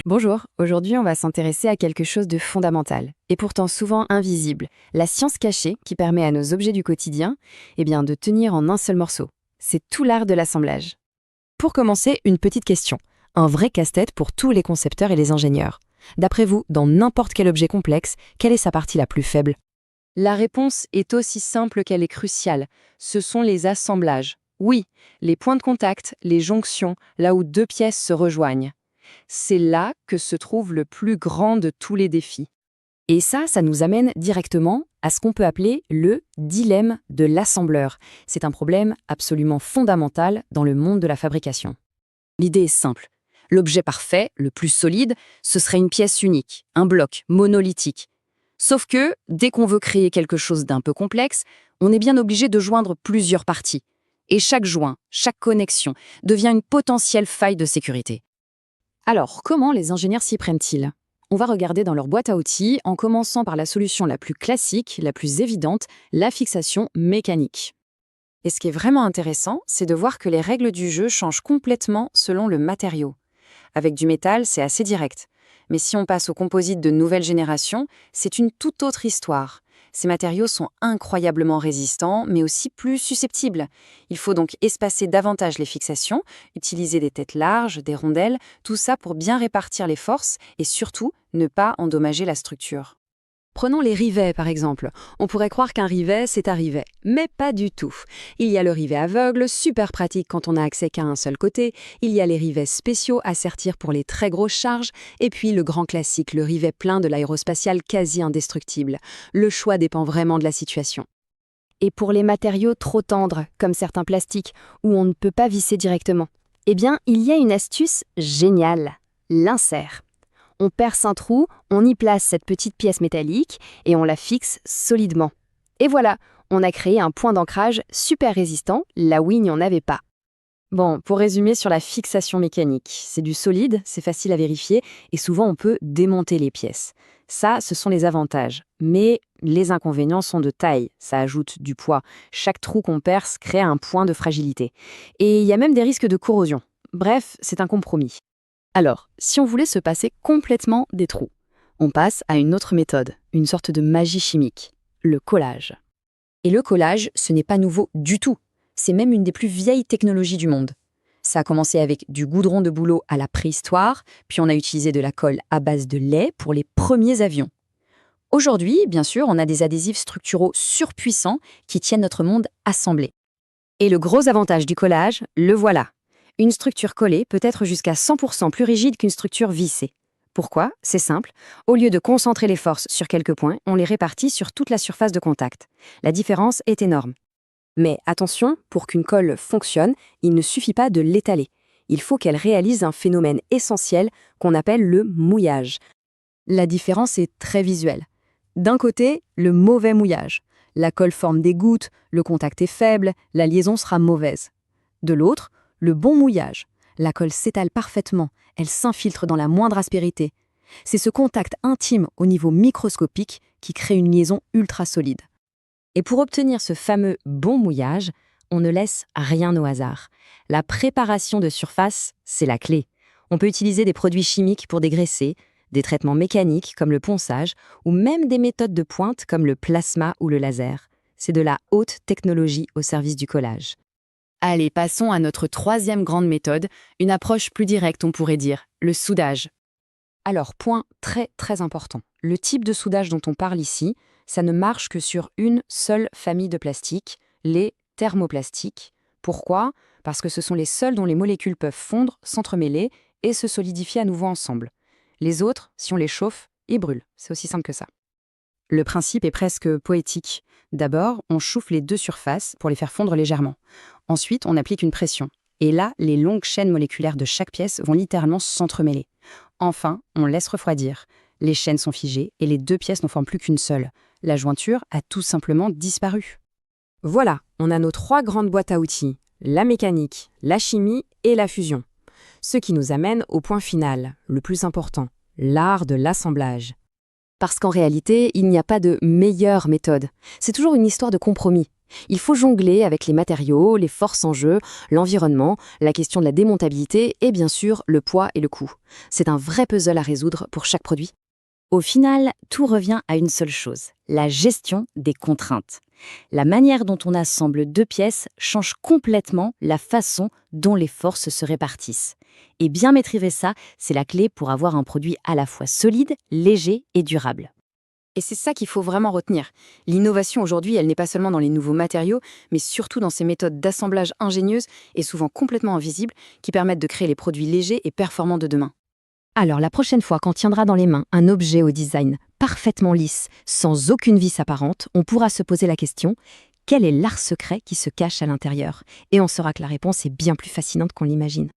Bonjour, aujourd'hui on va s'intéresser à quelque chose de fondamental, et pourtant souvent invisible, la science cachée qui permet à nos objets du quotidien de tenir en un seul morceau. C'est tout l'art de l'assemblage. Pour commencer, une petite question. Un vrai casse-tête pour tous les concepteurs et les ingénieurs. D'après vous, dans n'importe quel objet complexe, quelle est sa partie la plus faible? La réponse est aussi simple qu'elle est cruciale. Ce sont les assemblages. Oui, les points de contact, les jonctions, là où deux pièces se rejoignent. C'est là que se trouve le plus grand de tous les défis. Et ça nous amène directement à ce qu'on peut appeler le dilemme de l'assembleur. C'est un problème absolument fondamental dans le monde de la fabrication. L'idée est simple. L'objet parfait, le plus solide, ce serait une pièce unique, un bloc monolithique. Sauf que, dès qu'on veut créer quelque chose d'un peu complexe, on est bien obligé de joindre plusieurs parties. Et chaque joint, chaque connexion, devient une potentielle faille de sécurité. Alors, comment les ingénieurs s'y prennent-ils? On va regarder dans leur boîte à outils en commençant par la solution la plus classique, la plus évidente, la fixation mécanique. Et ce qui est vraiment intéressant, c'est de voir que les règles du jeu changent complètement selon le matériau. Avec du métal, c'est assez direct. Mais si on passe au composite de nouvelle génération, c'est une toute autre histoire. Ces matériaux sont incroyablement résistants, mais aussi plus susceptibles. Il faut donc espacer davantage les fixations, utiliser des têtes larges, des rondelles, tout ça pour bien répartir les forces et surtout ne pas endommager la structure. Prenons les rivets, par exemple. On pourrait croire qu'un rivet, c'est un rivet, mais pas du tout. Il y a le rivet aveugle, super pratique quand on n'a accès qu'à un seul côté. Il y a les rivets spéciaux à sertir pour les très grosses charges. Et puis le grand classique, le rivet plein de l'aérospatiale quasi indestructible. Le choix dépend vraiment de la situation. Et pour les matériaux trop tendres, comme certains plastiques, où on ne peut pas visser directement, il y a une astuce géniale, l'insert. On perce un trou, on y place cette petite pièce métallique et on la fixe solidement. Et voilà, on a créé un point d'ancrage super résistant là où il n'y en avait pas. Bon, pour résumer sur la fixation mécanique, c'est du solide, c'est facile à vérifier et souvent on peut démonter les pièces. Ça, ce sont les avantages. Mais les inconvénients sont de taille, ça ajoute du poids. Chaque trou qu'on perce crée un point de fragilité. Et il y a même des risques de corrosion. Bref, c'est un compromis. Alors, si on voulait se passer complètement des trous, on passe à une autre méthode, une sorte de magie chimique, le collage. Et le collage, ce n'est pas nouveau du tout. C'est même une des plus vieilles technologies du monde. Ça a commencé avec du goudron de bouleau à la préhistoire, puis on a utilisé de la colle à base de lait pour les premiers avions. Aujourd'hui, bien sûr, on a des adhésifs structuraux surpuissants qui tiennent notre monde assemblé. Et le gros avantage du collage, le voilà. Une structure collée peut être jusqu'à 100% plus rigide qu'une structure vissée. Pourquoi? C'est simple. Au lieu de concentrer les forces sur quelques points, on les répartit sur toute la surface de contact. La différence est énorme. Mais attention, pour qu'une colle fonctionne, il ne suffit pas de l'étaler. Il faut qu'elle réalise un phénomène essentiel qu'on appelle le mouillage. La différence est très visuelle. D'un côté, le mauvais mouillage. La colle forme des gouttes, le contact est faible, la liaison sera mauvaise. De l'autre, le bon mouillage. La colle s'étale parfaitement, elle s'infiltre dans la moindre aspérité. C'est ce contact intime au niveau microscopique qui crée une liaison ultra solide. Et pour obtenir ce fameux bon mouillage, on ne laisse rien au hasard. La préparation de surface, c'est la clé. On peut utiliser des produits chimiques pour dégraisser, des traitements mécaniques comme le ponçage, ou même des méthodes de pointe comme le plasma ou le laser. C'est de la haute technologie au service du collage. Allez, passons à notre troisième grande méthode, une approche plus directe, on pourrait dire, le soudage. Alors, point très très important, le type de soudage dont on parle ici, ça ne marche que sur une seule famille de plastiques, les thermoplastiques. Pourquoi? Parce que ce sont les seuls dont les molécules peuvent fondre, s'entremêler et se solidifier à nouveau ensemble. Les autres, si on les chauffe, ils brûlent. C'est aussi simple que ça. Le principe est presque poétique. D'abord, on chauffe les deux surfaces pour les faire fondre légèrement. Ensuite, on applique une pression. Et là, les longues chaînes moléculaires de chaque pièce vont littéralement s'entremêler. Enfin, on laisse refroidir. Les chaînes sont figées et les deux pièces ne forment plus qu'une seule. La jointure a tout simplement disparu. Voilà, on a nos trois grandes boîtes à outils, la mécanique, la chimie et la fusion. Ce qui nous amène au point final, le plus important, l'art de l'assemblage. Parce qu'en réalité, il n'y a pas de meilleure méthode. C'est toujours une histoire de compromis. Il faut jongler avec les matériaux, les forces en jeu, l'environnement, la question de la démontabilité et bien sûr le poids et le coût. C'est un vrai puzzle à résoudre pour chaque produit. Au final, tout revient à une seule chose, la gestion des contraintes. La manière dont on assemble deux pièces change complètement la façon dont les forces se répartissent. Et bien maîtriser ça, c'est la clé pour avoir un produit à la fois solide, léger et durable. Et c'est ça qu'il faut vraiment retenir. L'innovation aujourd'hui, elle n'est pas seulement dans les nouveaux matériaux, mais surtout dans ces méthodes d'assemblage ingénieuses et souvent complètement invisibles qui permettent de créer les produits légers et performants de demain. Alors la prochaine fois qu'on tiendra dans les mains un objet au design parfaitement lisse, sans aucune vis apparente, on pourra se poser la question: quel est l'art secret qui se cache à l'intérieur? Et on saura que la réponse est bien plus fascinante qu'on l'imagine.